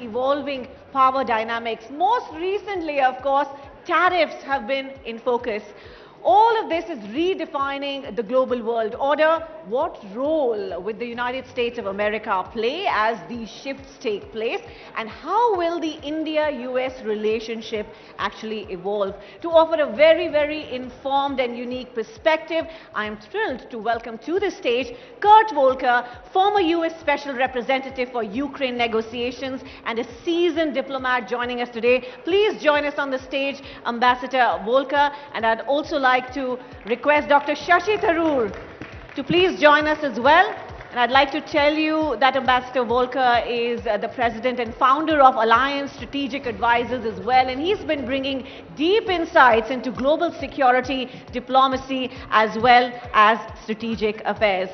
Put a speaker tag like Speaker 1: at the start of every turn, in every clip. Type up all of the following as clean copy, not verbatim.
Speaker 1: evolving power dynamics. Most recently, of course, tariffs have been in focus. All of this is redefining the global world order. What role will the United States of America play as these shifts take place? And how will the India-US relationship actually evolve? To offer a very, very informed and unique perspective, I am thrilled to welcome to the stage Kurt Volke, former US Special Representative for Ukraine negotiations and a seasoned diplomat joining us today. Please join us on the stage, Ambassador Volke, and I'd also like to request Dr. Shashi Tharoor to please join us as well. And I'd like to tell you that Ambassador Volke is the president and founder of Alliance Strategic Advisors as well, and he's been bringing deep insights into global security, diplomacy, as well as strategic affairs.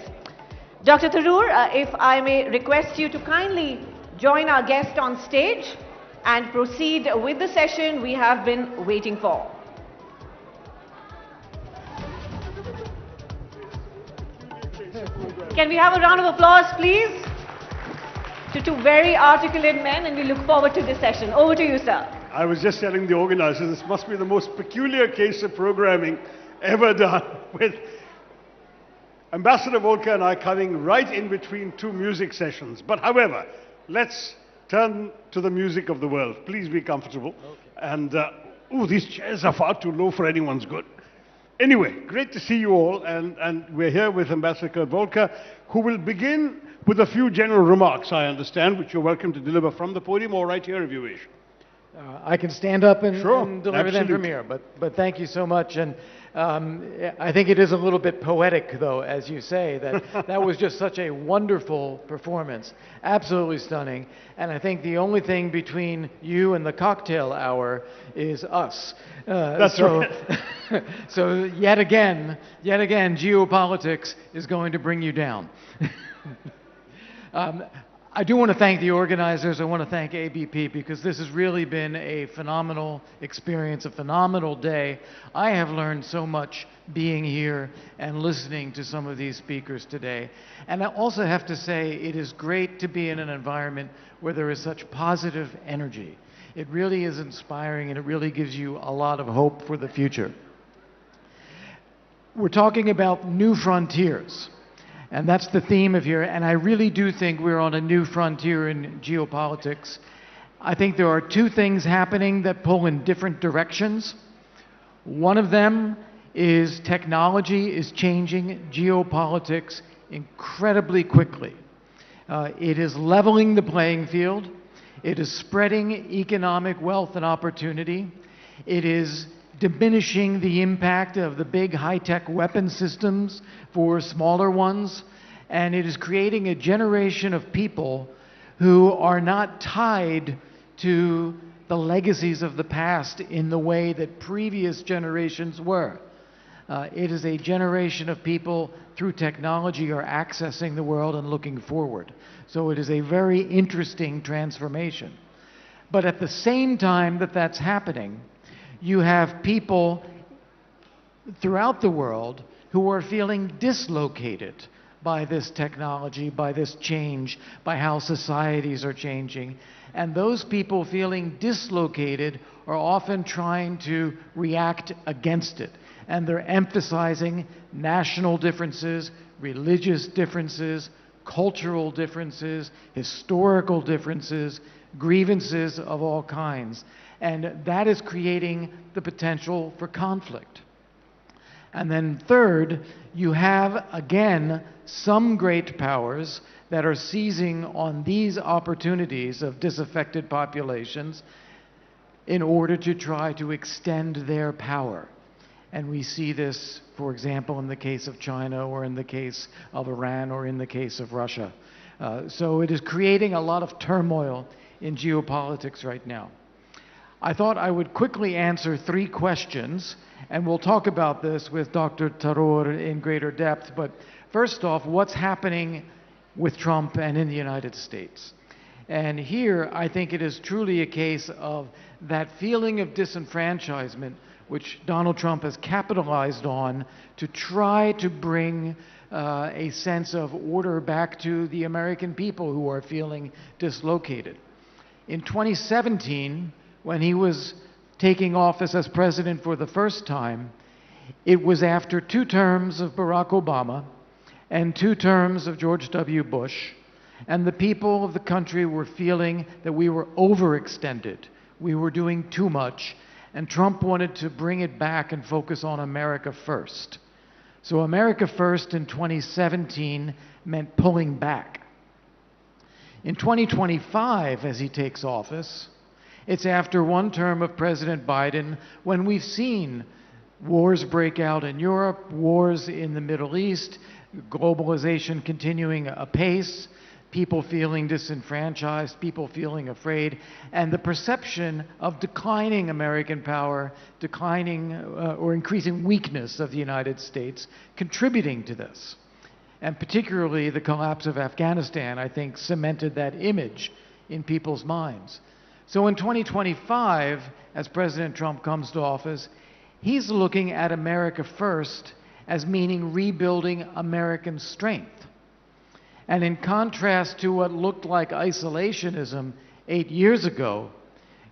Speaker 1: Dr. Tharoor, if I may request you to kindly join our guest on stage and proceed with the session we have been waiting for. Can we have a round of applause, please, to two very articulate men, and we look forward to this session. Over to you, sir.
Speaker 2: I was just telling the organizers, this must be the most peculiar case of programming ever done, with Ambassador Volke and I coming right in between two music sessions. But however, let's turn to the music of the world. Please be comfortable. Okay. And, these chairs are far too low for anyone's good. Anyway, great to see you all, and we're here with Ambassador Volke, who will begin with a few general remarks, I understand, which you're welcome to deliver from the podium or right here if you wish.
Speaker 3: I can stand up and,
Speaker 2: sure,
Speaker 3: and deliver them from here, but thank you so much. And I think it is a little bit poetic, though, as you say, that that was just such a wonderful performance, absolutely stunning. And I think the only thing between you and the cocktail hour is us.
Speaker 2: That's right.
Speaker 3: So yet again, geopolitics is going to bring you down. I do want to thank the organizers. I want to thank ABP because this has really been a phenomenal experience, a phenomenal day. I have learned so much being here and listening to some of these speakers today. And I also have to say it is great to be in an environment where there is such positive energy. It really is inspiring, and it really gives you a lot of hope for the future. We're talking about new frontiers. And that's the theme of here, and I really do think we're on a new frontier in geopolitics. I think there are two things happening that pull in different directions. One of them is technology is changing geopolitics incredibly quickly. It is leveling the playing field. It is spreading economic wealth and opportunity. It is diminishing the impact of the big high-tech weapon systems for smaller ones, and it is creating a generation of people who are not tied to the legacies of the past in the way that previous generations were. It is a generation of people through technology are accessing the world and looking forward. So it is a very interesting transformation. But at the same time that that's happening, you have people throughout the world who are feeling dislocated by this technology, by this change, by how societies are changing. And those people feeling dislocated are often trying to react against it. And they're emphasizing national differences, religious differences, cultural differences, historical differences, grievances of all kinds. And that is creating the potential for conflict. And then third, you have, again, some great powers that are seizing on these opportunities of disaffected populations in order to try to extend their power. And we see this, for example, in the case of China, or in the case of Iran, or in the case of Russia. So it is creating a lot of turmoil in geopolitics right now. I thought I would quickly answer three questions, and we'll talk about this with Dr. Tharoor in greater depth. But first off, what's happening with Trump and in the United States? And here, I think it is truly a case of that feeling of disenfranchisement, which Donald Trump has capitalized on to try to bring a sense of order back to the American people who are feeling dislocated. In 2017, when he was taking office as president for the first time, it was after 2 terms of Barack Obama and 2 terms of George W. Bush, and the people of the country were feeling that we were overextended, we were doing too much, and Trump wanted to bring it back and focus on America first. So America first in 2017 meant pulling back. In 2025, as he takes office, it's after 1 term of President Biden when we've seen wars break out in Europe, wars in the Middle East, globalization continuing apace, people feeling disenfranchised, people feeling afraid, and the perception of declining American power, declining or increasing weakness of the United States contributing to this. And particularly the collapse of Afghanistan, I think, cemented that image in people's minds. So in 2025, as President Trump comes to office, he's looking at America first as meaning rebuilding American strength. And in contrast to what looked like isolationism 8 years ago,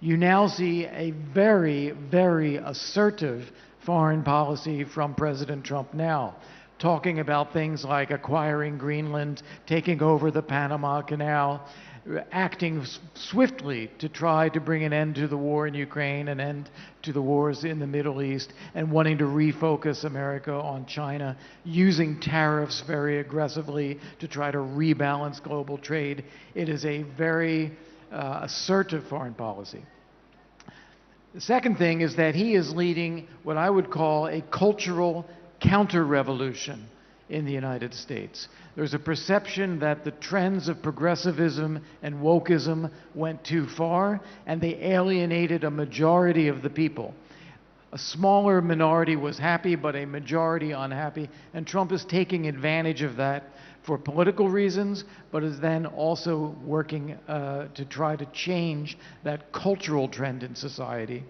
Speaker 3: you now see a very, very assertive foreign policy from President Trump now, talking about things like acquiring Greenland, taking over the Panama Canal, acting swiftly to try to bring an end to the war in Ukraine, an end to the wars in the Middle East, and wanting to refocus America on China, using tariffs very aggressively to try to rebalance global trade. It is a very assertive foreign policy. The second thing is that he is leading what I would call a cultural counter-revolution in the United States. There's a perception that the trends of progressivism and wokeism went too far, and they alienated a majority of the people. A smaller minority was happy, but a majority unhappy, and Trump is taking advantage of that for political reasons, but is then also working to try to change that cultural trend in society.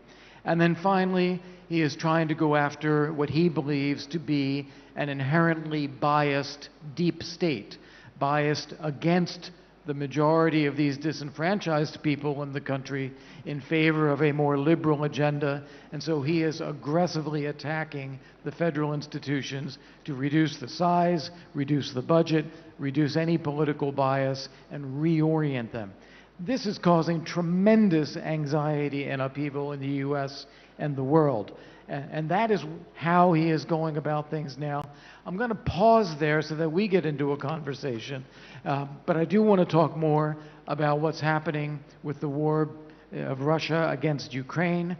Speaker 3: And then finally, he is trying to go after what he believes to be an inherently biased deep state, biased against the majority of these disenfranchised people in the country in favor of a more liberal agenda. And so he is aggressively attacking the federal institutions to reduce the size, reduce the budget, reduce any political bias, and reorient them. This is causing tremendous anxiety and upheaval in the U.S. and the world. And that is how he is going about things now. I'm going to pause there so that we get into a conversation. But I do want to talk more about what's happening with the war of Russia against Ukraine,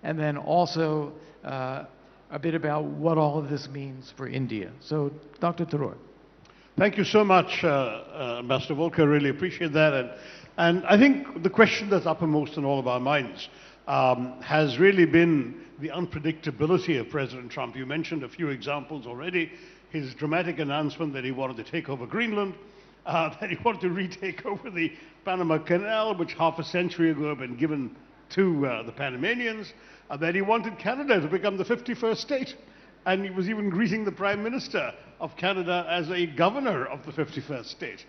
Speaker 3: and then also a bit about what all of this means for India. So, Dr. Tharoor.
Speaker 2: Thank you so much, Ambassador Volke. I really appreciate that. And I think the question that's uppermost in all of our minds has really been the unpredictability of President Trump. You mentioned a few examples already. His dramatic announcement that he wanted to take over Greenland, that he wanted to retake over the Panama Canal, which half a century ago had been given to the Panamanians, that he wanted Canada to become the 51st state. And he was even greeting the Prime Minister of Canada as a governor of the 51st state.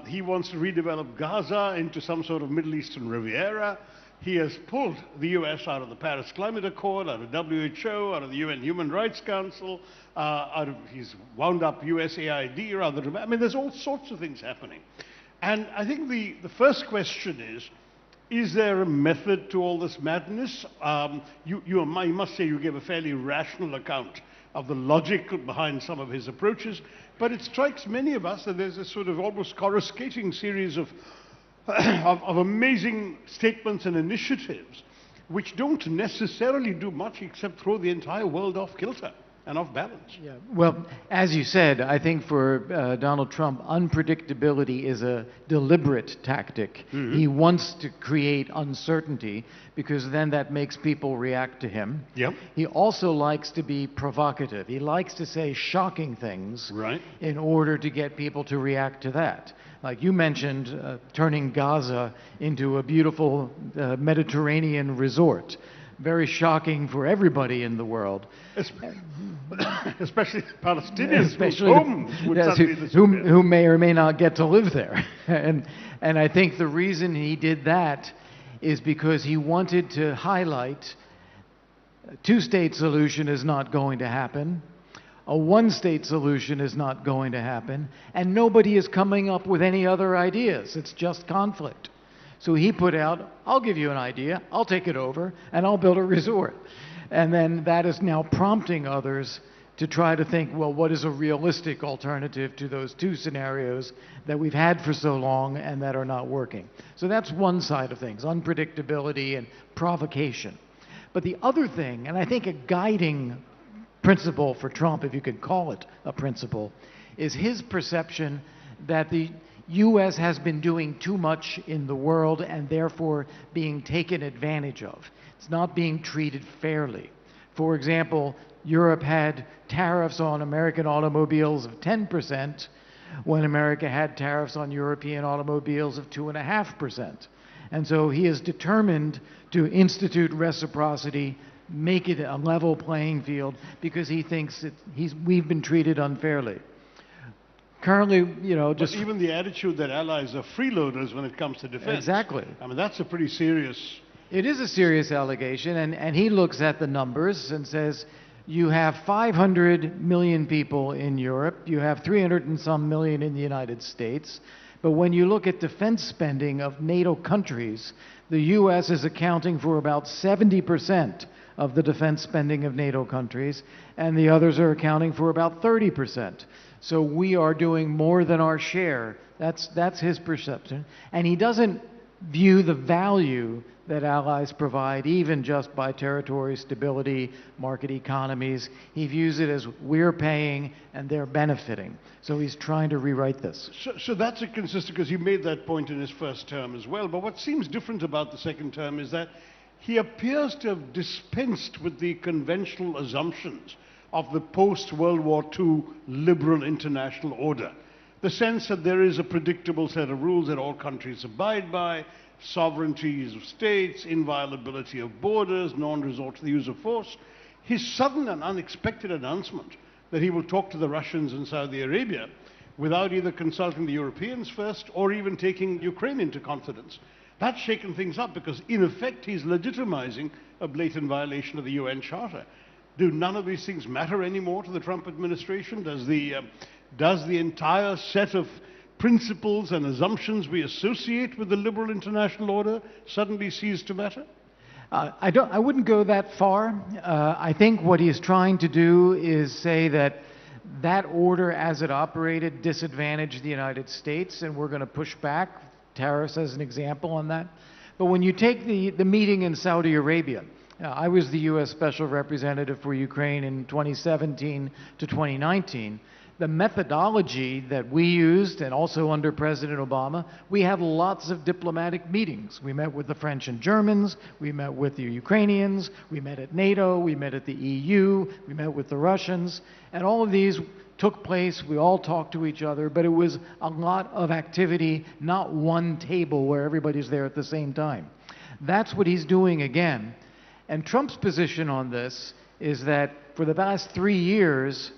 Speaker 2: He wants to redevelop Gaza into some sort of Middle Eastern Riviera. He has pulled the U.S. out of the Paris Climate Accord, out of WHO, out of the UN Human Rights Council, he's wound up USAID rather than, I mean, there's all sorts of things happening. And I think the first question is there a method to all this madness? You must say you gave a fairly rational account of the logic behind some of his approaches, but it strikes many of us that there's a sort of almost coruscating series of amazing statements and initiatives which don't necessarily do much except throw the entire world off kilter and off balance.
Speaker 3: Yeah. Well, as you said, I think for Donald Trump, unpredictability is a deliberate tactic. Mm-hmm. He wants to create uncertainty because then that makes people react to him.
Speaker 2: Yep.
Speaker 3: He also likes to be provocative. He likes to say shocking things in order to get people to react to that. Like you mentioned, turning Gaza into a beautiful Mediterranean resort. very shocking for everybody in the world.
Speaker 2: Especially Palestinians
Speaker 3: Especially
Speaker 2: whose homes would
Speaker 3: yes,
Speaker 2: suddenly disappear.
Speaker 3: who may or may not get to live there. And I think the reason he did that is because he wanted to highlight a two-state solution is not going to happen. A one-state solution is not going to happen, and nobody is coming up with any other ideas. It's just conflict. So he put out, I'll give you an idea, I'll take it over, and I'll build a resort. And then that is now prompting others to try to think, well, what is a realistic alternative to those two scenarios that we've had for so long and that are not working? So that's one side of things, unpredictability and provocation. But the other thing, and I think a guiding principle for Trump, if you could call it a principle, is his perception that the U.S. has been doing too much in the world and therefore being taken advantage of. It's not being treated fairly. For example, Europe had tariffs on American automobiles of 10% when America had tariffs on European automobiles of 2.5%. And so he is determined to institute reciprocity, make it a level playing field, because he thinks that we've been treated unfairly. Currently, you know, just...
Speaker 2: But even the attitude that allies are freeloaders when it comes to defense.
Speaker 3: Exactly.
Speaker 2: I mean, that's a pretty serious...
Speaker 3: It is a serious allegation, and he looks at the numbers and says, you have 500 million people in Europe, you have 300 and some million in the United States, but when you look at defense spending of NATO countries, the U.S. is accounting for about 70% of the defense spending of NATO countries, and the others are accounting for about 30%. So we are doing more than our share. That's his perception. And he doesn't view the value that allies provide, even just by territory stability, market economies. He views it as we're paying and they're benefiting. So he's trying to rewrite this.
Speaker 2: So that's consistent, because he made that point in his first term as well. But what seems different about the second term is that he appears to have dispensed with the conventional assumptions of the post-World War II liberal international order. The sense that there is a predictable set of rules that all countries abide by, sovereignties of states, inviolability of borders, non-resort to the use of force. His sudden and unexpected announcement that he will talk to the Russians and Saudi Arabia without either consulting the Europeans first or even taking Ukraine into confidence, that's shaken things up, because in effect he's legitimizing a blatant violation of the UN Charter. Do none of these things matter anymore to the Trump administration? Does the entire set of principles and assumptions we associate with the liberal international order suddenly cease to matter?
Speaker 3: I wouldn't go that far. I think what he's trying to do is say that that order as it operated disadvantaged the United States, and we're going to push back, tariffs as an example on that. But when you take the meeting in Saudi Arabia, I was the U.S. Special Representative for Ukraine in 2017 to 2019. The methodology that we used, and also under President Obama, we had lots of diplomatic meetings. We met with the French and Germans, we met with the Ukrainians, we met at NATO, we met at the EU, we met with the Russians, and all of these took place. We all talked to each other, but it was a lot of activity, not one table where everybody's there at the same time. That's what he's doing again. And Trump's position on this is that for the past 3 years,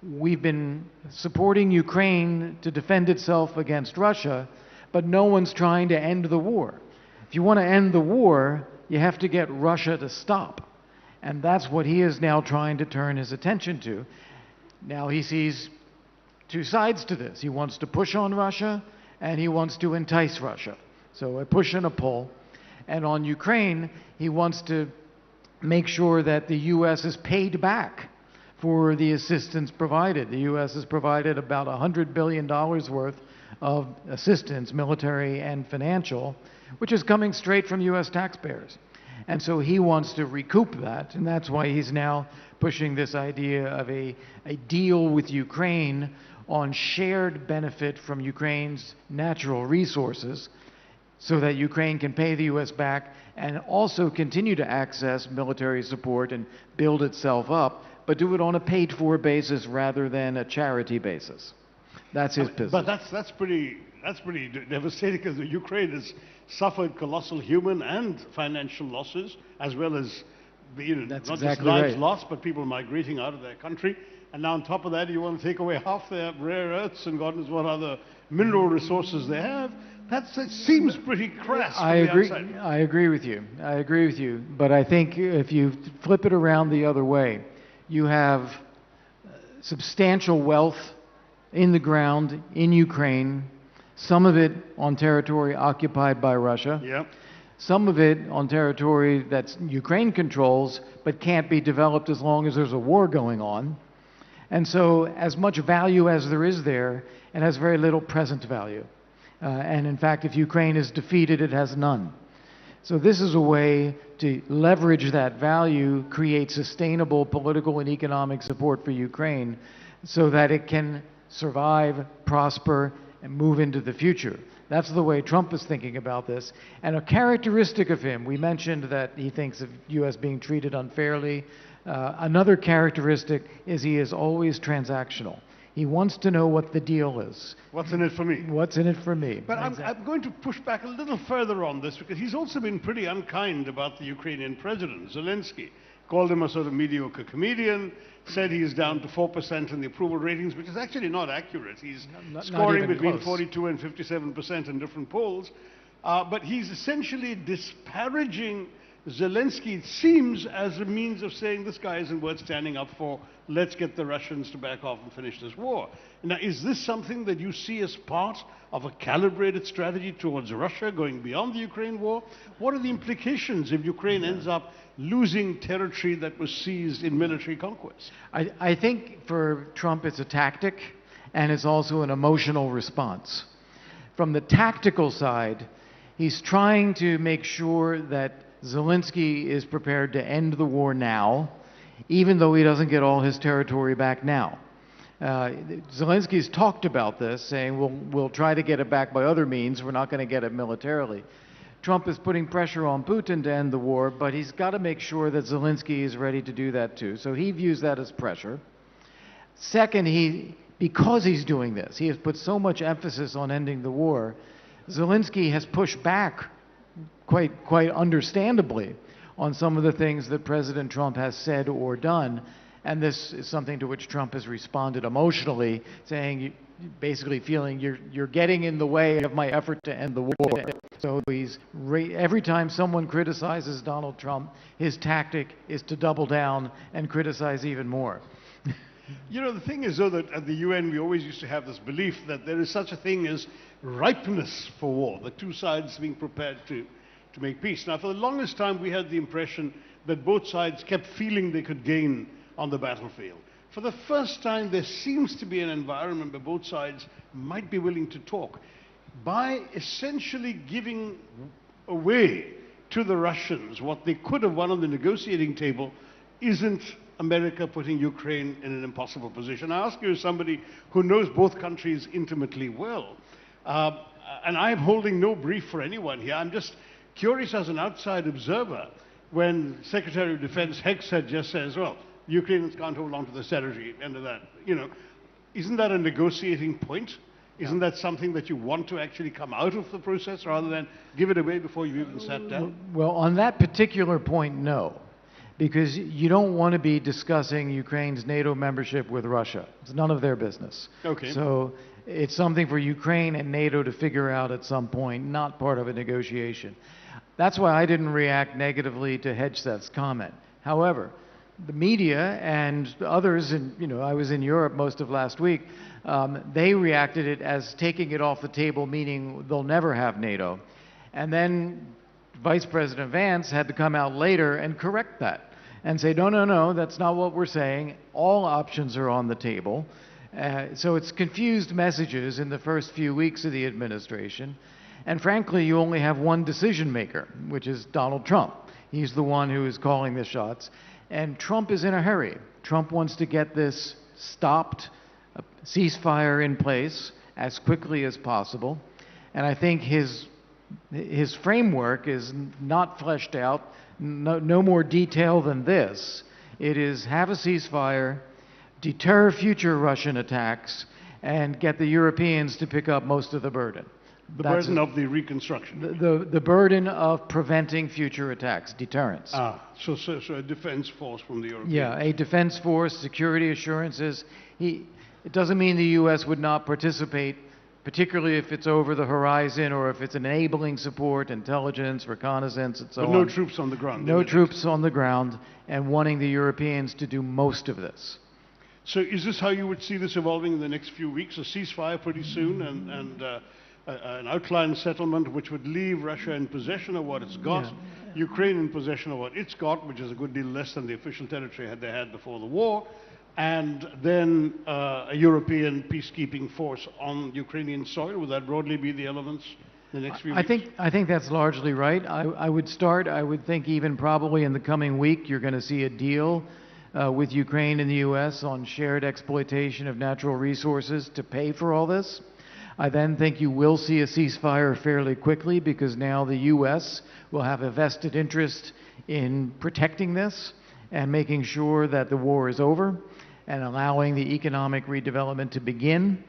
Speaker 3: we've been supporting Ukraine to defend itself against Russia, but no one's trying to end the war. If you want to end the war, you have to get Russia to stop. And that's what he is now trying to turn his attention to. Now he sees two sides to this. He wants to push on Russia, and he wants to entice Russia. So a push and a pull. And on Ukraine, he wants to make sure that the U.S. is paid back for the assistance provided. The U.S. has provided about $100 billion worth of assistance, military and financial, which is coming straight from U.S. taxpayers. And so he wants to recoup that, and that's why he's now pushing this idea of a deal with Ukraine on shared benefit from Ukraine's natural resources, so that Ukraine can pay the U.S. back and also continue to access military support and build itself up, but do it on a paid-for basis rather than a charity basis. That's his position.
Speaker 2: But that's pretty That's pretty devastating because Ukraine has suffered colossal human and financial losses, as well as
Speaker 3: That's
Speaker 2: not
Speaker 3: exactly
Speaker 2: just lives
Speaker 3: right.
Speaker 2: lost, but people migrating out of their country. And now on top of that, you want to take away half their rare earths and God knows what other mineral resources they have. That seems pretty crass from
Speaker 3: I
Speaker 2: the
Speaker 3: agree.
Speaker 2: outside.
Speaker 3: I agree with you. I agree with you. But I think if you flip it around the other way, you have substantial wealth in the ground in Ukraine, some of it on territory occupied by Russia,
Speaker 2: Yeah.
Speaker 3: some of it on territory that Ukraine controls but can't be developed as long as there's a war going on. And so as much value as there is there, it has very little present value. And in fact, if Ukraine is defeated, it has none. So this is a way to leverage that value, create sustainable political and economic support for Ukraine so that it can survive, prosper, and move into the future. That's the way Trump is thinking about this. And a characteristic of him, we mentioned that he thinks of U.S. being treated unfairly. Another characteristic is he is always transactional. He wants to know what the deal is.
Speaker 2: What's in it for me?
Speaker 3: What's in it for me?
Speaker 2: But I'm going to push back a little further on this because he's also been pretty unkind about the Ukrainian president, Zelensky. Called him a sort of mediocre comedian, said he's down to 4% in the approval ratings, which is actually not accurate. He's scoring
Speaker 3: even
Speaker 2: between
Speaker 3: close.
Speaker 2: 42 and 57% in different polls. But he's essentially disparaging Zelensky, it seems, as a means of saying this guy isn't worth standing up for. Let's get the Russians to back off and finish this war. Now, is this something that you see as part of a calibrated strategy towards Russia going beyond the Ukraine war? What are the implications if Ukraine ends up losing territory that was seized in military conquest?
Speaker 3: I think for Trump it's a tactic and it's also an emotional response. From the tactical side, he's trying to make sure that Zelensky is prepared to end the war now, even though he doesn't get all his territory back now. Zelensky's talked about this, saying we'll try to get it back by other means, we're not going to get it militarily. Trump is putting pressure on Putin to end the war, but he's got to make sure that Zelensky is ready to do that too. So he views that as pressure. Second, because he's doing this, he has put so much emphasis on ending the war, Zelensky has pushed back quite understandably on some of the things that President Trump has said or done. And this is something to which Trump has responded emotionally, saying, basically feeling you're getting in the way of my effort to end the war. So every time someone criticizes Donald Trump, his tactic is to double down and criticize even more.
Speaker 2: You know, the thing is, though, that at the UN we always used to have this belief that there is such a thing as ripeness for war, the two sides being prepared to make peace. Now, for the longest time, we had the impression that both sides kept feeling they could gain on the battlefield. For the first time, there seems to be an environment where both sides might be willing to talk. By essentially giving away to the Russians what they could have won on the negotiating table, isn't America putting Ukraine in an impossible position? I ask you as somebody who knows both countries intimately well, and I'm holding no brief for anyone here. I'm just curious as an outside observer when Secretary of Defense Hegseth just says, well, Ukrainians can't hold on to the territory, end of that. You know, isn't that a negotiating point? Isn't that something that you want to actually come out of the process rather than give it away before you even sat down?
Speaker 3: Well, on that particular point, no. Because you don't want to be discussing Ukraine's NATO membership with Russia. It's none of their business.
Speaker 2: Okay.
Speaker 3: So it's something for Ukraine and NATO to figure out at some point, not part of a negotiation. That's why I didn't react negatively to Hegseth's comment. However, the media and others, and I was in Europe most of last week, they reacted it as taking it off the table, meaning they'll never have NATO. And then Vice President Vance had to come out later and correct that and say, no, that's not what we're saying. All options are on the table. So it's confused messages in the first few weeks of the administration. And frankly, you only have one decision maker, which is Donald Trump. He's the one who is calling the shots. And Trump is in a hurry. Trump wants to get this stopped, a ceasefire in place as quickly as possible. And I think his framework is not fleshed out, no more detail than this. It is have a ceasefire, deter future Russian attacks, and get the Europeans to pick up most of the burden.
Speaker 2: The burden of the reconstruction.
Speaker 3: The burden of preventing future attacks, deterrence.
Speaker 2: So a defense force from the Europeans.
Speaker 3: Yeah, a defense force, security assurances. It doesn't mean the U.S. would not participate, particularly if it's over the horizon or if it's enabling support, intelligence, reconnaissance, and so on.
Speaker 2: But no troops on the ground.
Speaker 3: No troops on the ground, and wanting the Europeans to do most of this.
Speaker 2: So is this how you would see this evolving in the next few weeks? A ceasefire pretty soon and an outline settlement which would leave Russia in possession of what it's got, Ukraine in possession of what it's got, which is a good deal less than the official territory they had before the war, and then a European peacekeeping force on Ukrainian soil. Would that broadly be the elements in the next few weeks?
Speaker 3: I think that's largely right. I would think even probably in the coming week you're going to see a deal with Ukraine and the U.S. on shared exploitation of natural resources to pay for all this. I then think you will see a ceasefire fairly quickly because now the U.S. will have a vested interest in protecting this and making sure that the war is over and allowing the economic redevelopment to begin.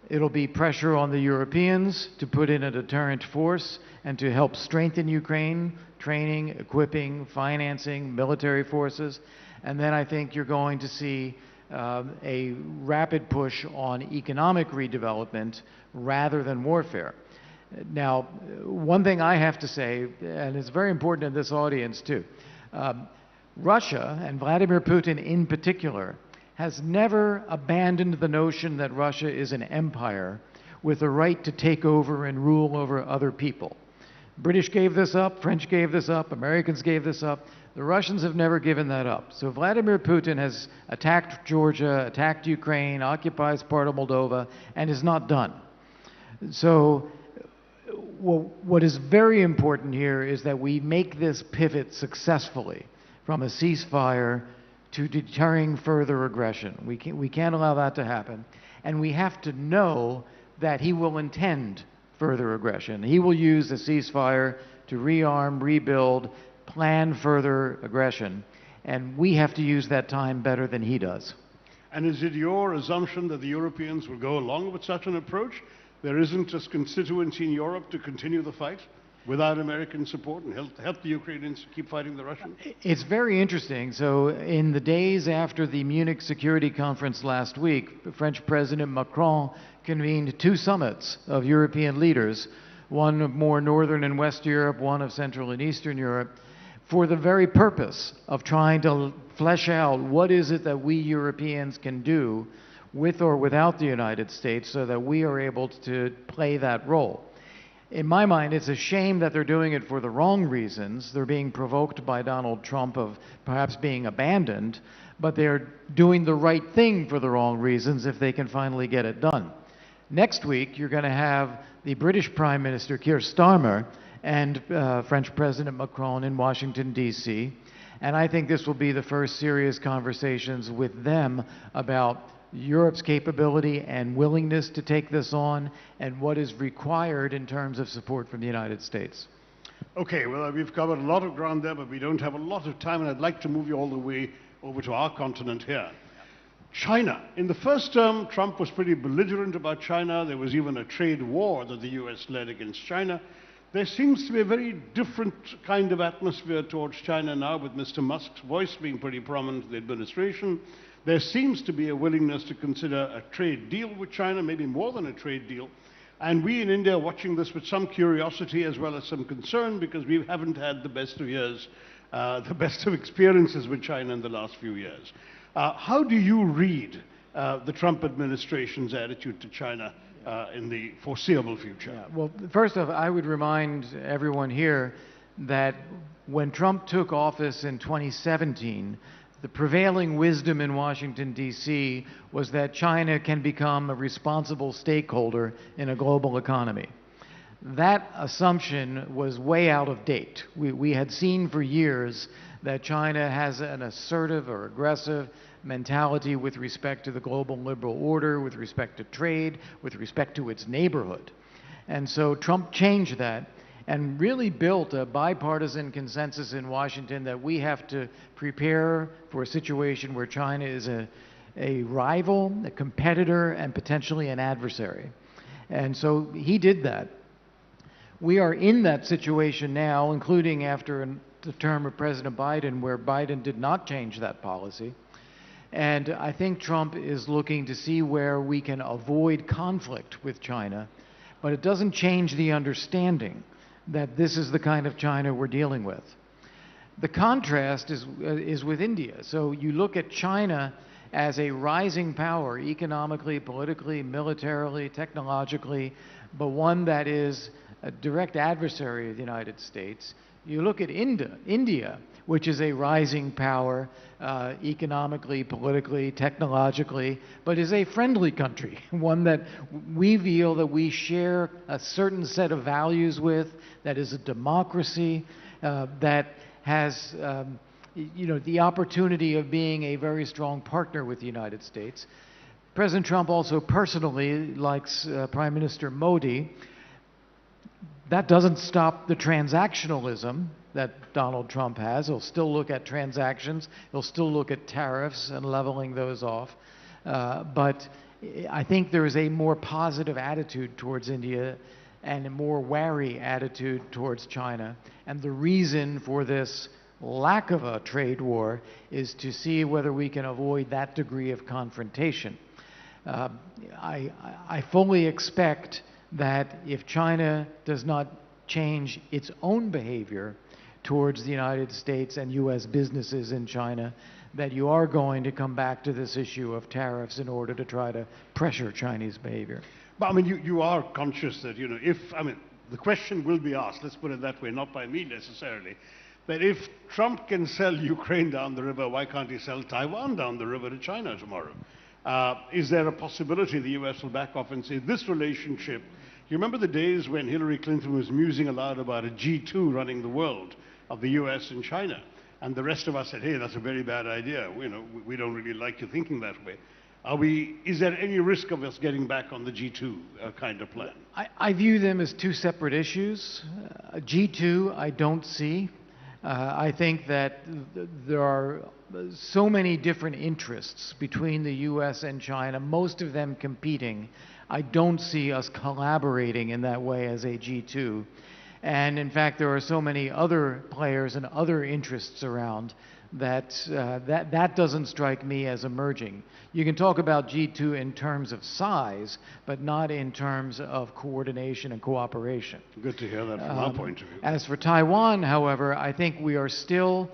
Speaker 3: It'll be pressure on the Europeans to put in a deterrent force and to help strengthen Ukraine, training, equipping, financing, military forces. And then I think you're going to see a rapid push on economic redevelopment rather than warfare. Now, one thing I have to say, and it's very important in this audience too, Russia, and Vladimir Putin in particular, has never abandoned the notion that Russia is an empire with the right to take over and rule over other people. British gave this up, French gave this up, Americans gave this up. The Russians have never given that up. So Vladimir Putin has attacked Georgia, attacked Ukraine, occupies part of Moldova, and is not done. So what is very important here is that we make this pivot successfully from a ceasefire to deterring further aggression. We can't allow that to happen. And we have to know that he will intend further aggression. He will use the ceasefire to rearm, rebuild, plan further aggression, and we have to use that time better than he does.
Speaker 2: And is it your assumption that the Europeans will go along with such an approach? There isn't a constituency in Europe to continue the fight without American support and help the Ukrainians keep fighting the Russians?
Speaker 3: It's very interesting. So in the days after the Munich Security Conference last week, French President Macron convened 2 summits of European leaders, one of more Northern and West Europe, one of Central and Eastern Europe, for the very purpose of trying to flesh out what is it that we Europeans can do with or without the United States so that we are able to play that role. In my mind, it's a shame that they're doing it for the wrong reasons. They're being provoked by Donald Trump of perhaps being abandoned, but they're doing the right thing for the wrong reasons if they can finally get it done. Next week, you're going to have the British Prime Minister, Keir Starmer, and French President Macron in Washington, D.C. And I think this will be the first serious conversations with them about Europe's capability and willingness to take this on and what is required in terms of support from the United States.
Speaker 2: Okay, well, we've covered a lot of ground there, but we don't have a lot of time, and I'd like to move you all the way over to our continent here. China. In the first term, Trump was pretty belligerent about China. There was even a trade war that the U.S. led against China. There seems to be a very different kind of atmosphere towards China now, with Mr. Musk's voice being pretty prominent in the administration. There seems to be a willingness to consider a trade deal with China, maybe more than a trade deal. And we in India are watching this with some curiosity as well as some concern, because we haven't had the best of years, the best of experiences with China in the last few years. How do you read the Trump administration's attitude to China in the foreseeable future?
Speaker 3: Yeah, well, first off, I would remind everyone here that when Trump took office in 2017, the prevailing wisdom in Washington, D.C. was that China can become a responsible stakeholder in a global economy. That assumption was way out of date. We had seen for years that China has an assertive or aggressive mentality with respect to the global liberal order, with respect to trade, with respect to its neighborhood. And so Trump changed that and really built a bipartisan consensus in Washington that we have to prepare for a situation where China is a rival, a competitor, and potentially an adversary. And so he did that. We are in that situation now, including after the term of President Biden, where Biden did not change that policy. And I think Trump is looking to see where we can avoid conflict with China, but it doesn't change the understanding that this is the kind of China we're dealing with. The contrast is with India. So you look at China as a rising power, economically, politically, militarily, technologically, but one that is a direct adversary of the United States. You look at India, which is a rising power, economically, politically, technologically, but is a friendly country, one that we feel that we share a certain set of values with, that is a democracy, that has the opportunity of being a very strong partner with the United States. President Trump also personally likes Prime Minister Modi. That doesn't stop the transactionalism that Donald Trump has. He'll still look at transactions. He'll still look at tariffs and leveling those off. But I think there is a more positive attitude towards India and a more wary attitude towards China. And the reason for this lack of a trade war is to see whether we can avoid that degree of confrontation. I fully expect that if China does not change its own behavior towards the United States and U.S. businesses in China, that you are going to come back to this issue of tariffs in order to try to pressure Chinese behavior.
Speaker 2: But I mean, you are conscious that, the question will be asked, let's put it that way, not by me necessarily, that if Trump can sell Ukraine down the river, why can't he sell Taiwan down the river to China tomorrow? Is there a possibility the U.S. will back off and say this relationship? You remember the days when Hillary Clinton was musing aloud about a G2 running the world of the U.S. and China, and the rest of us said, hey, that's a very bad idea. We don't really like you thinking that way. Is there any risk of us getting back on the G2 kind of plan?
Speaker 3: I view them as two separate issues. G2, I don't see. I think that there are so many different interests between the U.S. and China, most of them competing. I don't see us collaborating in that way as a G2. And in fact, there are so many other players and other interests around that that doesn't strike me as emerging. You can talk about G2 in terms of size, but not in terms of coordination and cooperation.
Speaker 2: Good to hear that from our point of view.
Speaker 3: As for Taiwan, however, I think we are still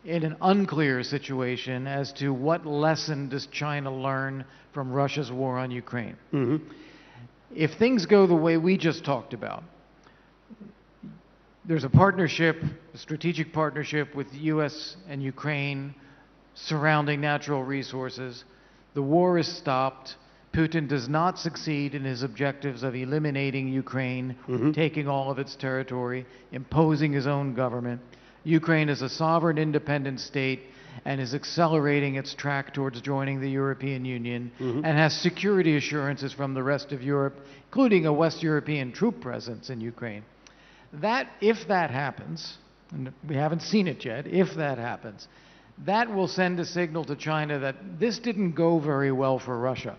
Speaker 3: in an unclear situation as to what lesson does China learn from Russia's war on Ukraine.
Speaker 2: Mm-hmm.
Speaker 3: If things go the way we just talked about, there's a partnership, a strategic partnership with the U.S. and Ukraine surrounding natural resources. The war is stopped. Putin does not succeed in his objectives of eliminating Ukraine, taking all of its territory, imposing his own government. Ukraine is a sovereign, independent state and is accelerating its track towards joining the European Union and has security assurances from the rest of Europe, including a West European troop presence in Ukraine. If that happens, and we haven't seen it yet, if that happens, that will send a signal to China that this didn't go very well for Russia.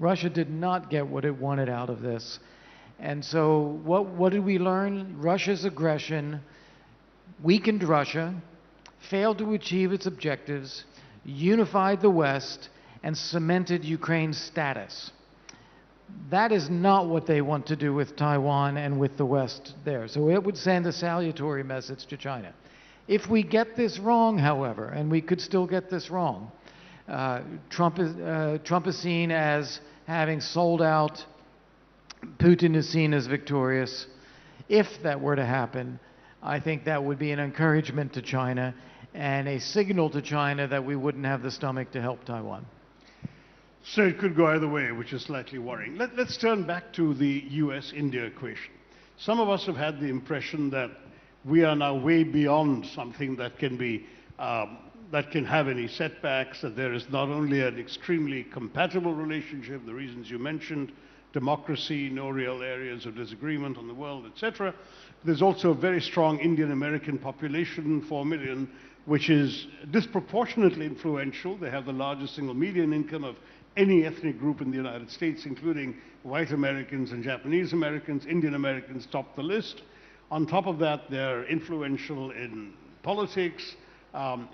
Speaker 3: Russia did not get what it wanted out of this. And so what did we learn? Russia's aggression weakened Russia, failed to achieve its objectives, unified the West, and cemented Ukraine's status. That is not what they want to do with Taiwan and with the West there. So it would send a salutary message to China. If we get this wrong, however, and we could still get this wrong, Trump is seen as having sold out. Putin is seen as victorious. If that were to happen, I think that would be an encouragement to China and a signal to China that we wouldn't have the stomach to help Taiwan.
Speaker 2: So it could go either way, which is slightly worrying. Let's turn back to the US-India equation. Some of us have had the impression that we are now way beyond something that can be that can have any setbacks, that there is not only an extremely compatible relationship, the reasons you mentioned, democracy, no real areas of disagreement on the world, etc. There's also a very strong Indian-American population, 4 million, which is disproportionately influential. They have the largest single median income of any ethnic group in the United States, including white Americans and Japanese Americans. Indian Americans top the list. On top of that, they're influential in politics,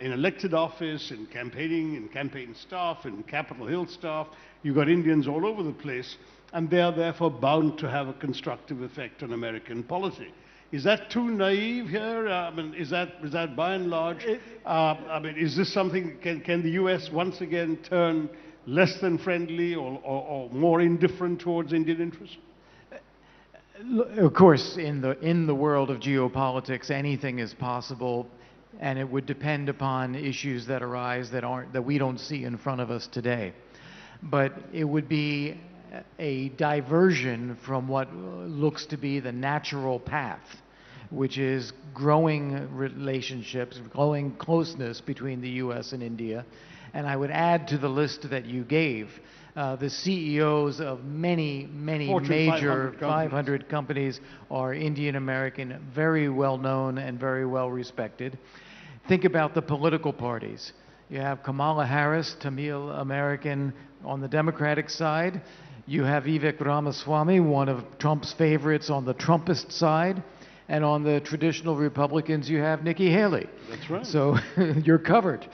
Speaker 2: in elected office, in campaigning, in campaign staff, in Capitol Hill staff. You've got Indians all over the place, and they are therefore bound to have a constructive effect on American policy. Is that too naive here? I mean, is that by and large? I mean, is this something? Can the U.S. once again turn less than friendly or more indifferent towards Indian interests?
Speaker 3: Of course, in the world of geopolitics, anything is possible, and it would depend upon issues that arise that we don't see in front of us today. But it would be a diversion from what looks to be the natural path, which is growing relationships, growing closeness between the U.S. and India. And I would add to the list that you gave the CEOs of many
Speaker 2: Fortune
Speaker 3: major
Speaker 2: 500
Speaker 3: companies are Indian American, very well known and very well respected. Think about the political parties. You have Kamala Harris, Tamil American on the Democratic side. You have Vivek Ramaswamy, one of Trump's favorites on the Trumpist side. And on the traditional Republicans, you have Nikki Haley.
Speaker 2: That's right.
Speaker 3: So you're covered.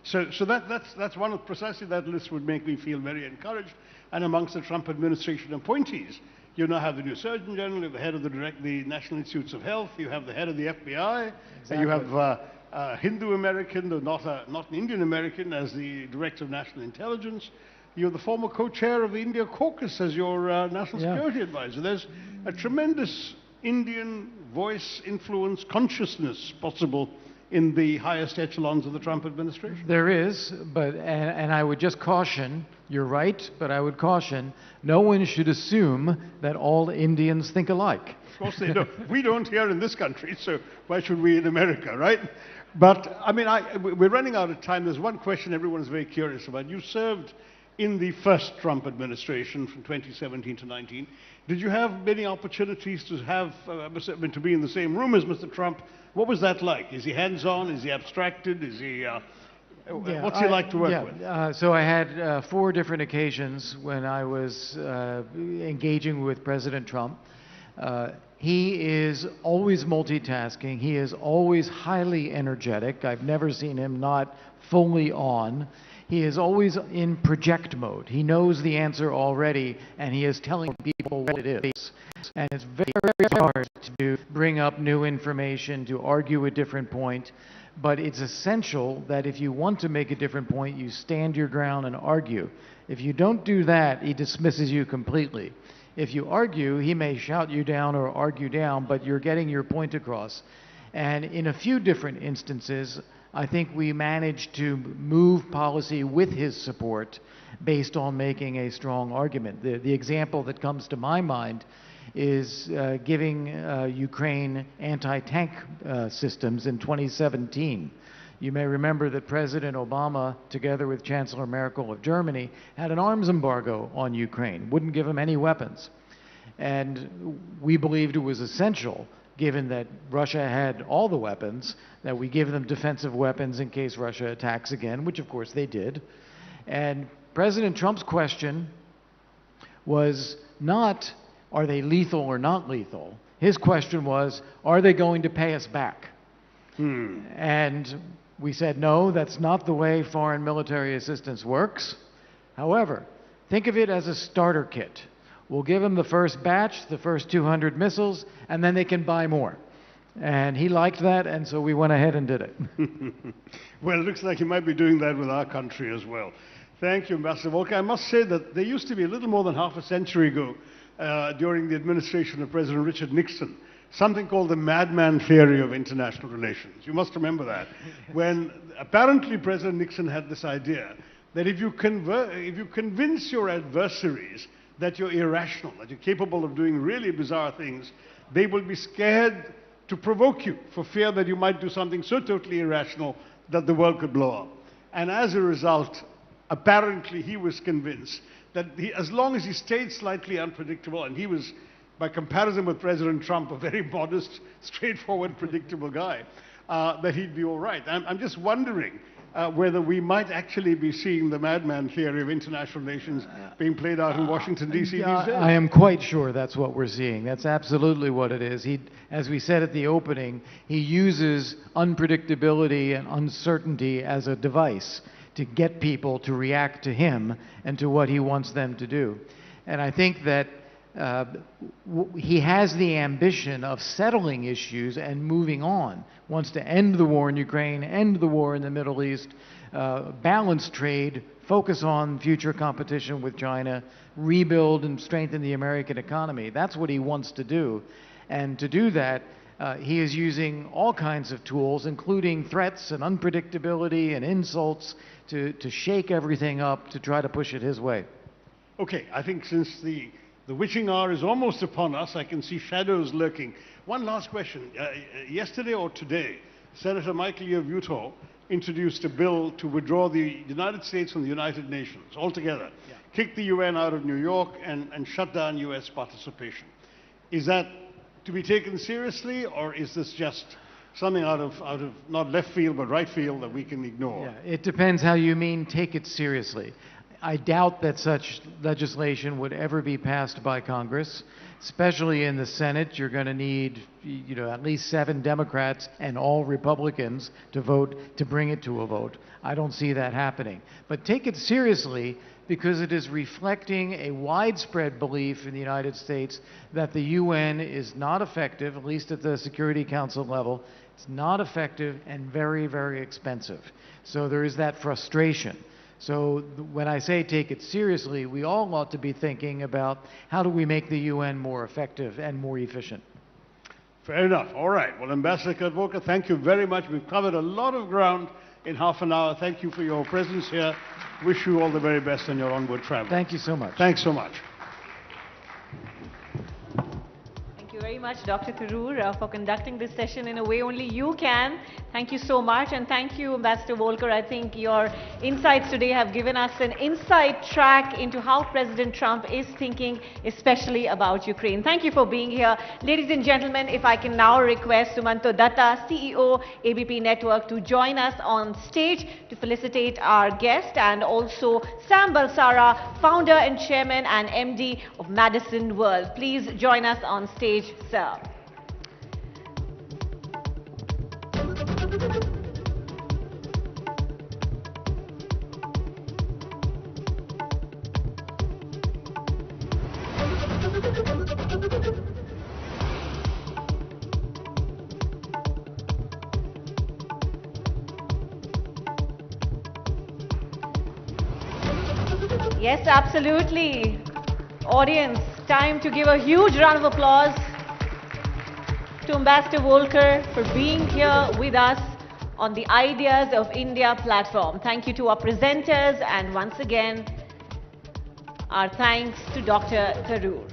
Speaker 2: So that's one of precisely that list would make me feel very encouraged. And amongst the Trump administration appointees, you now have the new Surgeon General, you have the head of the National Institutes of Health, you have the head of the FBI,
Speaker 3: Exactly.
Speaker 2: you have a Hindu American, though not an Indian American, as the Director of National Intelligence. You have the former co-chair of the India Caucus as your National Security Advisor. There's a tremendous Indian voice, influence, consciousness possible in the highest echelons of the Trump administration.
Speaker 3: There is, and I would just caution, you're right, but I would caution, no one should assume that all Indians think alike.
Speaker 2: Of course they don't. We don't here in this country, so why should we in America, right? But, I mean, we're running out of time. There's one question everyone is very curious about. You served in the first Trump administration from 2017 to 19. Did you have many opportunities to to be in the same room as Mr. Trump? What was that like? Is he hands-on? Is he abstracted? Is he, what's he like to work with?
Speaker 3: So I had 4 different occasions when I was engaging with President Trump. He is always multitasking. He is always highly energetic. I've never seen him not fully on. He is always in project mode. He knows the answer already, and he is telling people what it is. And it's very, very hard to bring up new information, to argue a different point. But it's essential that if you want to make a different point, you stand your ground and argue. If you don't do that, he dismisses you completely. If you argue, he may shout you down or argue down, but you're getting your point across. And in a few different instances, I think we managed to move policy with his support based on making a strong argument. The example that comes to my mind is giving Ukraine anti-tank systems in 2017. You may remember that President Obama, together with Chancellor Merkel of Germany, had an arms embargo on Ukraine, wouldn't give them any weapons. And we believed it was essential, given that Russia had all the weapons, that we give them defensive weapons in case Russia attacks again, which of course they did. And President Trump's question was not, are they lethal or not lethal? His question was, are they going to pay us back? And we said, no, that's not the way foreign military assistance works. However, think of it as a starter kit. We'll give them the first batch, the first 200 missiles, and then they can buy more. And he liked that, and so we went ahead and did it.
Speaker 2: Well, it looks like you might be doing that with our country as well. Thank you, Ambassador Volke. I must say that there used to be a little more than half a century ago, during the administration of President Richard Nixon, something called the madman theory of international relations. You must remember that. When apparently President Nixon had this idea that if you convince your adversaries that you're irrational, that you're capable of doing really bizarre things, they will be scared to provoke you for fear that you might do something so totally irrational that the world could blow up. And as a result, apparently he was convinced that as long as he stayed slightly unpredictable, and he was, by comparison with President Trump, a very modest, straightforward, predictable guy, that he'd be all right. I'm just wondering whether we might actually be seeing the madman theory of international nations being played out in Washington, D.C. these days.
Speaker 3: I am quite sure that's what we're seeing. That's absolutely what it is. As we said at the opening, he uses unpredictability and uncertainty as a device to get people to react to him and to what he wants them to do. And I think that he has the ambition of settling issues and moving on. Wants to end the war in Ukraine, end the war in the Middle East, balance trade, focus on future competition with China, rebuild and strengthen the American economy. That's what he wants to do. And to do that, he is using all kinds of tools, including threats and unpredictability and insults, to shake everything up, to try to push it his way.
Speaker 2: Okay, I think since the witching hour is almost upon us, I can see shadows lurking. One last question. Yesterday or today, Senator Michael of Utah introduced a bill to withdraw the United States from the United Nations altogether, kick the UN out of New York, and shut down US participation. Is that to be taken seriously, or is this just something out of not left field but right field that we can ignore?
Speaker 3: Yeah, it depends how you mean take it seriously. I doubt that such legislation would ever be passed by Congress, especially in the Senate. You're going to need, at least 7 Democrats and all Republicans to vote to bring it to a vote. I don't see that happening. But take it seriously because it is reflecting a widespread belief in the United States that the UN is not effective, at least at the Security Council level. It's not effective and very, very expensive. So there is that frustration. So when I say take it seriously, we all ought to be thinking about how do we make the UN more effective and more efficient.
Speaker 2: Fair enough. All right. Well, Ambassador Kurt Volke, thank you very much. We've covered a lot of ground in half an hour. Thank you for your presence here. Wish you all the very best on your onward travel.
Speaker 3: Thank you so much.
Speaker 2: Thanks so much.
Speaker 1: Thank you very much, Dr. Tharoor, for conducting this session in a way only you can. Thank you so much, and thank you, Ambassador Volker. I think your insights today have given us an inside track into how President Trump is thinking, especially about Ukraine. Thank you for being here. Ladies and gentlemen, if I can now request Sumanto Datta, CEO, ABP Network, to join us on stage to felicitate our guest, and also Sam Balsara, founder and chairman and MD of Madison World. Please join us on stage, sir. Yes, absolutely. Audience, time to give a huge round of applause to Ambassador Volker for being here with us on the Ideas of India platform. Thank you to our presenters, and once again, our thanks to Dr. Tharoor.